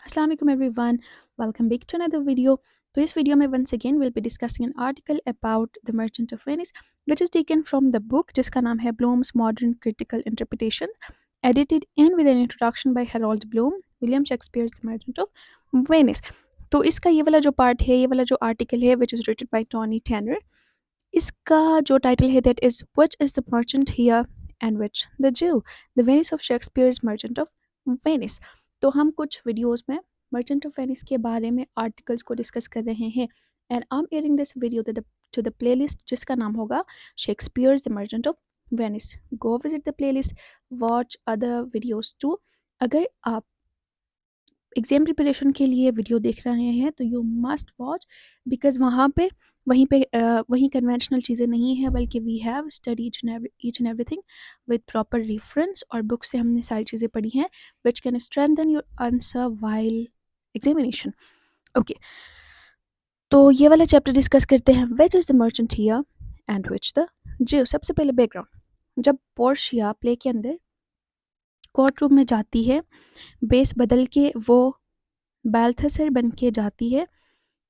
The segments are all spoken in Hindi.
Assalamu alaikum everyone. Welcome back to another video. तो इस वीडियो में once again we'll be discussing an article about the Merchant of Venice which is taken from the book जिसका नाम है Bloom's Modern Critical Interpretation, edited and with an introduction by Harold Bloom, William Shakespeare's The Merchant of Venice. तो इसका ये वाला जो पार्ट है, ये वाला जो आर्टिकल है which is written by Tony Tanner, इसका जो टाइटल है that is which is the merchant here and which the Jew, the Venice of Shakespeare's Merchant of Venice. तो हम कुछ वीडियोस में मर्चेंट ऑफ वेनिस के बारे में आर्टिकल्स को डिस्कस कर रहे हैं and I am airing this video to the playlist जिसका नाम होगा Shakespeare's the merchant of Venice. Go visit the playlist, watch other videos too. अगर आप एग्ज़ाम प्रिपरेशन के लिए वीडियो देख रहे हैं तो यू मस्ट वॉच, बिकॉज वहीं कन्वेंशनल चीज़ें नहीं हैं, बल्कि we have study each and everything with proper reference, और बुक से हमने सारी चीज़ें पढ़ी हैं which can strengthen your answer while examination. Okay, तो ये वाला चैप्टर डिस्कस करते हैं which is the merchant here and which the Jew. सबसे पहले बैकग्राउंड. जब पोर्शिया प्ले के अंदर कोर्ट रूम में जाती है, बेस बदल के वो बाल्थसर बन के जाती है,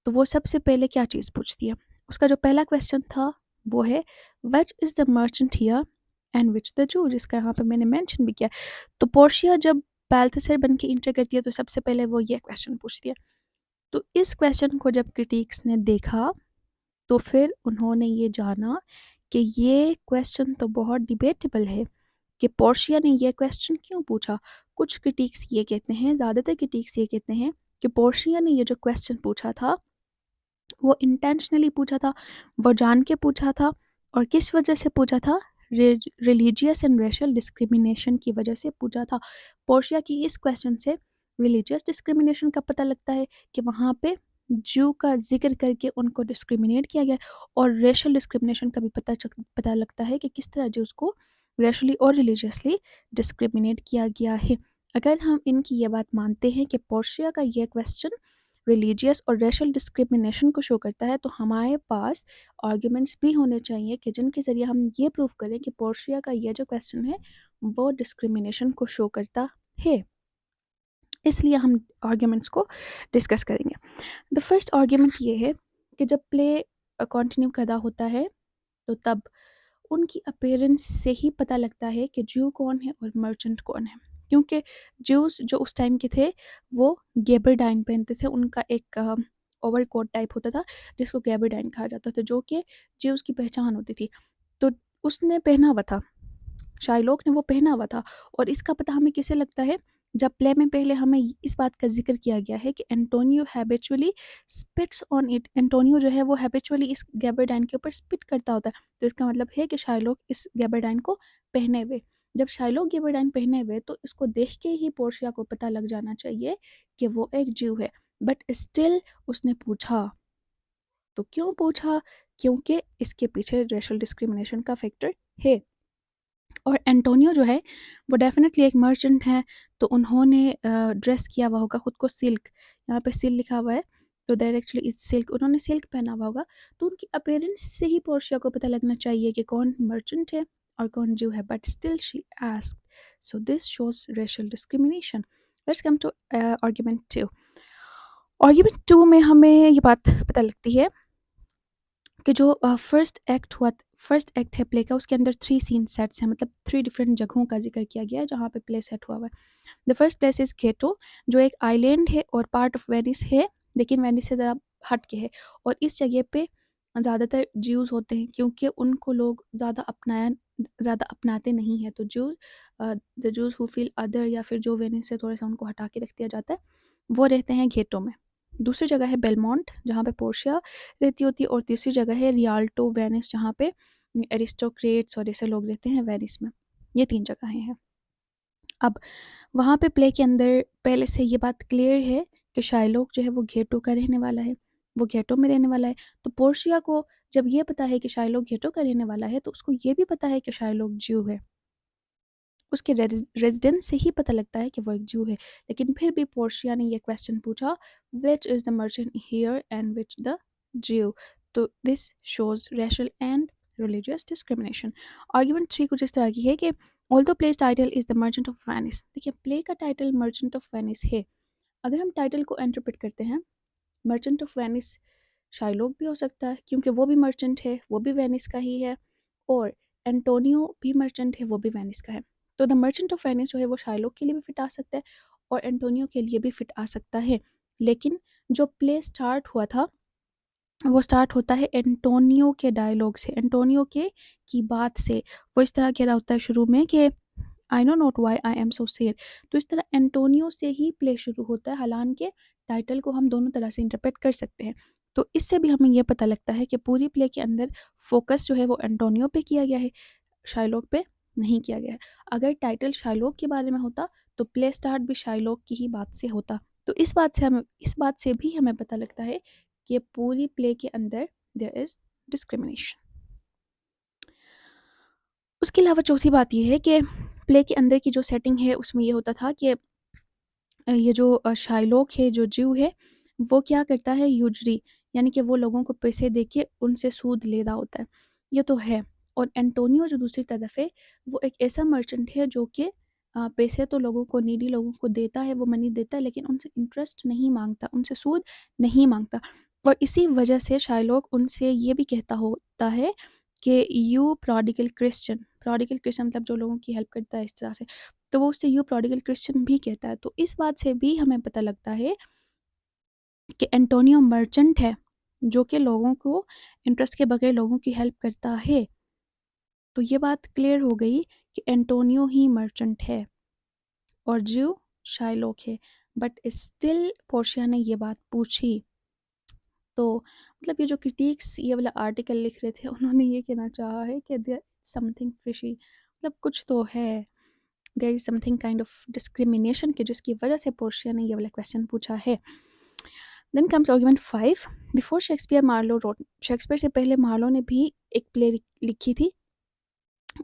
तो वो सबसे पहले क्या चीज़ पूछती है? उसका जो पहला क्वेश्चन था वो है विच is the merchant here and which the zoo, जिसका यहाँ पे मैंने मेंशन भी किया. तो पोर्शिया जब बाल्थसर बन के इंटर करती है तो सबसे पहले वो ये क्वेश्चन पूछती है. तो इस क्वेश्चन को जब क्रिटिक्स ने देखा तो फिर उन्होंने ये जाना कि ये क्वेश्चन तो बहुत डिबेटेबल है कि पोर्शिया ने ये क्वेश्चन क्यों पूछा. कुछ क्रिटिक्स ये कहते हैं, ज़्यादातर क्रिटिक्स ये कहते हैं कि पोर्शिया ने ये जो क्वेश्चन पूछा था वो इंटेंशनली पूछा था, वो जान के पूछा था. और किस वजह से पूछा था? रिलीजियस एंड रेशियल डिस्क्रिमिनेशन की वजह से पूछा था. पोर्शिया की इस क्वेश्चन से रिलीजियस डिस्क्रिमिनेशन का पता लगता है कि वहाँ पे जू का जिक्र करके उनको डिस्क्रिमिनेट किया गया, और रेशियल डिस्क्रिमिनेशन का भी पता लगता है कि किस तरह जूस को रेशली और रिलीजियसली डिस्क्रिमिनेट किया गया है. अगर हम इनकी ये बात मानते हैं कि पोर्शिया का ये क्वेश्चन रिलीजियस और रेशियल डिस्क्रिमिनेशन को शो करता है, तो हमारे पास आर्ग्यूमेंट्स भी होने चाहिए कि जिनके ज़रिए हम ये प्रूव करें कि पोर्शिया का ये जो क्वेश्चन है वो डिस्क्रिमिनेशन को शो करता है. इसलिए हम आर्ग्यूमेंट्स को डिस्कस करेंगे. द फर्स्ट आर्ग्यूमेंट ये है कि जब प्ले कंटिन्यू करा होता है तो तब उनकी अपीयरेंस से ही पता लगता है कि ज्यू कौन है और मर्चेंट कौन है, क्योंकि ज्यूस जो उस टाइम के थे वो गैबरडाइन पहनते थे. उनका एक ओवर कोट टाइप होता था जिसको गैबरडाइन कहा जाता था, जो कि ज्यूस की पहचान होती थी. तो उसने पहना हुआ था, शाइलोक ने वो पहना हुआ था. और इसका पता हमें किसे लगता है? जब प्ले में पहले हमें इस बात का जिक्र किया गया है कि Antonio habitually spits on it. Antonio जो है वो हैबिचुअली इस गैबरडाइन के ऊपर स्पिट करता होता है, तो इसका मतलब है कि शाइलोक इस गैबरडाइन को पहने हुए. जब शाइलोक गैबरडाइन पहने हुए तो इसको देख के ही पोर्शिया को पता लग जाना चाहिए कि वो एक ज्यू है, बट स्टिल उसने पूछा. तो क्यों पूछा? क्योंकि इसके पीछे रेशियल डिस्क्रिमिनेशन का फैक्टर है. और एंटोनियो जो है वो डेफिनेटली एक मर्चेंट है, तो उन्होंने ड्रेस किया हुआ होगा खुद को सिल्क, यहाँ पे सिल्क लिखा हुआ है, तो दैट एक्चुअली इज सिल्क. उन्होंने सिल्क पहना हुआ होगा, तो उनकी अपीयरेंस से ही पोर्शिया को पता लगना चाहिए कि कौन मर्चेंट है और कौन ज्यू है. But still she asked, so this shows racial discrimination. Let's come to argument 2. Argument 2 में हमें ये बात पता लगती है कि जो फर्स्ट एक्ट है प्ले का, उसके अंदर 3 सीन सेट्स हैं, मतलब 3 डिफरेंट जगहों का जिक्र किया गया है जहाँ पे प्ले सेट हुआ हुआ है. The first place is ghetto, जो एक आइलैंड है और पार्ट ऑफ वेनिस है, लेकिन वेनिस से ज़रा हट के है. और इस जगह पे ज़्यादातर ज्यूज़ होते हैं, क्योंकि उनको लोग ज़्यादा अपनाते नहीं हैं. तो the Jews who feel other, या फिर जो वेनिस से थोड़ा सा उनको हटा के रख दिया जाता है, वो रहते हैं घेटो में. दूसरी जगह है बेलमोंट जहाँ पे पोर्शिया रहती होती है, और तीसरी जगह है रियाल्टो वेनिस जहाँ पे एरिस्टोक्रेट्स और ऐसे लोग रहते हैं वेनिस में. ये 3 जगहें हैं. अब वहाँ पे प्ले के अंदर पहले से ये बात क्लियर है कि शाइलोक जो है वो घेटो का रहने वाला है, वो घेटो में रहने वाला है. तो पोर्शिया को जब ये पता है कि शाइलोक घेटो का रहने वाला है, तो उसको ये भी पता है कि शाइलोक ज्यू है. उसके रेजिडेंस से ही पता लगता है कि वो एक ज्यू है. लेकिन फिर भी पोर्शिया ने ये क्वेश्चन पूछा, विच is the merchant here and which the ज्यू. तो this shows racial and religious discrimination. Argument 3 कुछ इस तरह की है कि although place title is the merchant of Venice. देखिए, प्ले का टाइटल मर्चेंट ऑफ वेनिस है, अगर हम टाइटल को इंटरप्रेट करते हैं, मर्चेंट ऑफ वेनिस शाइलोक भी हो सकता है क्योंकि वो भी मर्चेंट है, वो भी वेनिस का ही है, और एंटोनियो भी मर्चेंट है, वो भी वेनिस का है। तो द मर्चेंट ऑफ वेनिस जो है वो शाइलोक के लिए भी फिट आ सकता है और एंटोनियो के लिए भी फिट आ सकता है। लेकिन जो प्ले स्टार्ट हुआ था वो स्टार्ट होता है एंटोनियो के डायलॉग से, एंटोनियो के की बात से। वो इस तरह कह रहा होता है शुरू में कि I know not why I am so sad. तो इस तरह एंटोनियो से ही प्ले शुरू होता है, हालांकि टाइटल को हम दोनों तरह से इंटरप्रेट कर सकते हैं। तो इससे भी हमें यह पता लगता है कि पूरी प्ले के अंदर फोकस जो है वो एंटोनियो पे किया गया है, शाइलोक पे नहीं किया गया है। अगर टाइटल शाइलोक के बारे में होता तो प्ले स्टार्ट भी शाइलोक की ही बात से होता। तो इस बात से भी हमें पता लगता है कि पूरी प्ले के अंदर देयर इज डिस्क्रिमिनेशन। उसके अलावा चौथी बात यह है कि प्ले के अंदर की जो सेटिंग है उसमें ये होता था कि ये जो शाइलोक है, जो ज्यू है, वो क्या करता है यूजरी, यानी कि वो लोगों को पैसे दे के उनसे सूद ले रहा होता है, ये तो है। और एंटोनियो जो दूसरी तरफ है, वो एक ऐसा मर्चेंट है जो कि पैसे तो लोगों को, नीडी लोगों को देता है, वो मनी देता है, लेकिन उनसे इंटरेस्ट नहीं मांगता, उनसे सूद नहीं मांगता। और इसी वजह से शाइलोक उनसे ये भी कहता होता है कि यू प्रोडिगल क्रिश्चियन मतलब जो लोगों की हेल्प करता है इस तरह से। तो वो उससे यू प्रोडिगल क्रिश्चियन भी कहता है। तो इस बात से भी हमें पता लगता है कि एंटोनियो मर्चेंट है, जो कि लोगों को इंटरेस्ट के बगैर लोगों की हेल्प करता है। तो ये बात क्लियर हो गई कि एंटोनियो ही मर्चेंट है और ज्यू शाइलोक है। बट स्टिल पोर्शिया ने ये बात पूछी। तो मतलब ये जो क्रिटिक्स ये वाला आर्टिकल लिख रहे थे, उन्होंने ये कहना चाहा है कि देयर समथिंग फिशी, मतलब कुछ तो है, there is something kind of discrimination की जिसकी वजह से पोर्शिया ने ये वाला क्वेश्चन पूछा है। Then comes argument 5। Before Shakespeare Marlowe wrote, Shakespeare से पहले मार्लो ने भी एक प्ले लिखी थी।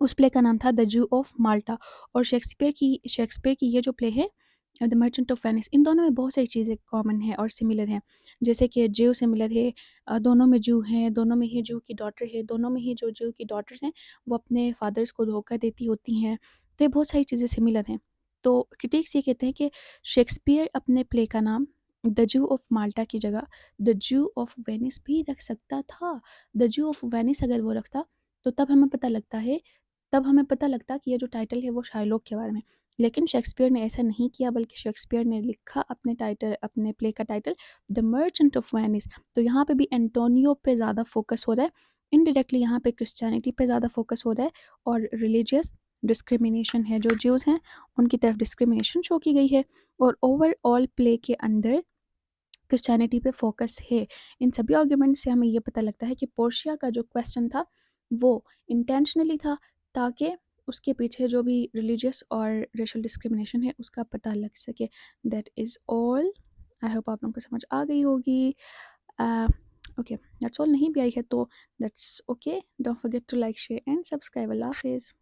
उस प्ले का नाम था द जू ऑफ माल्टा। और शेक्सपियर की ये जो प्ले है द मर्चेंट ऑफ वेनिस, इन दोनों में बहुत सारी चीज़ें कॉमन है और सिमिलर हैं। जैसे कि ज्यू सिमिलर है, दोनों में ज्यू हैं, दोनों में ही ज्यू की डॉटर है, दोनों में ही जो ज्यू की डॉटर्स हैं वो अपने फादर्स को धोखा देती होती हैं। तो ये बहुत सारी चीज़ें सिमिलर हैं। तो क्रिटिक्स ये कहते हैं कि शेक्सपियर अपने प्ले का नाम द जू ऑफ माल्टा की जगह द जू ऑफ वेनिस भी रख सकता था। द जू ऑफ वेनिस अगर वो रखता तो तब हमें पता लगता कि ये जो टाइटल है वो शाइलोक के बारे में। लेकिन शेक्सपियर ने ऐसा नहीं किया, बल्कि शेक्सपियर ने लिखा अपने प्ले का title the merchant of Venice. तो यहाँ पे भी एंटोनियो पे ज़्यादा फोकस हो रहा है, इनडायरेक्टली यहाँ पे क्रिश्चियनिटी पे ज़्यादा फोकस हो रहा है, और रिलीजियस डिस्क्रिमिनेशन है, जो ज्यूज़ हैं उनकी तरफ डिस्क्रिमिनेशन शो की गई है। और ओवरऑल प्ले के अंदर क्रिश्चियनिटी पे फोकस है। इन सभी आर्ग्यूमेंट से हमें ये पता लगता है कि पोर्शिया का जो क्वेश्चन था वो इंटेंशनली था, ताकि उसके पीछे जो भी रिलीजियस और रेशल डिस्क्रिमिनेशन है उसका पता लग सके। That is all. I hope आप लोगों को समझ आ गई होगी। Okay, that's all. नहीं भी आई है तो that's okay. Don't forget to like, share and subscribe. अल्लाह हाफिज़।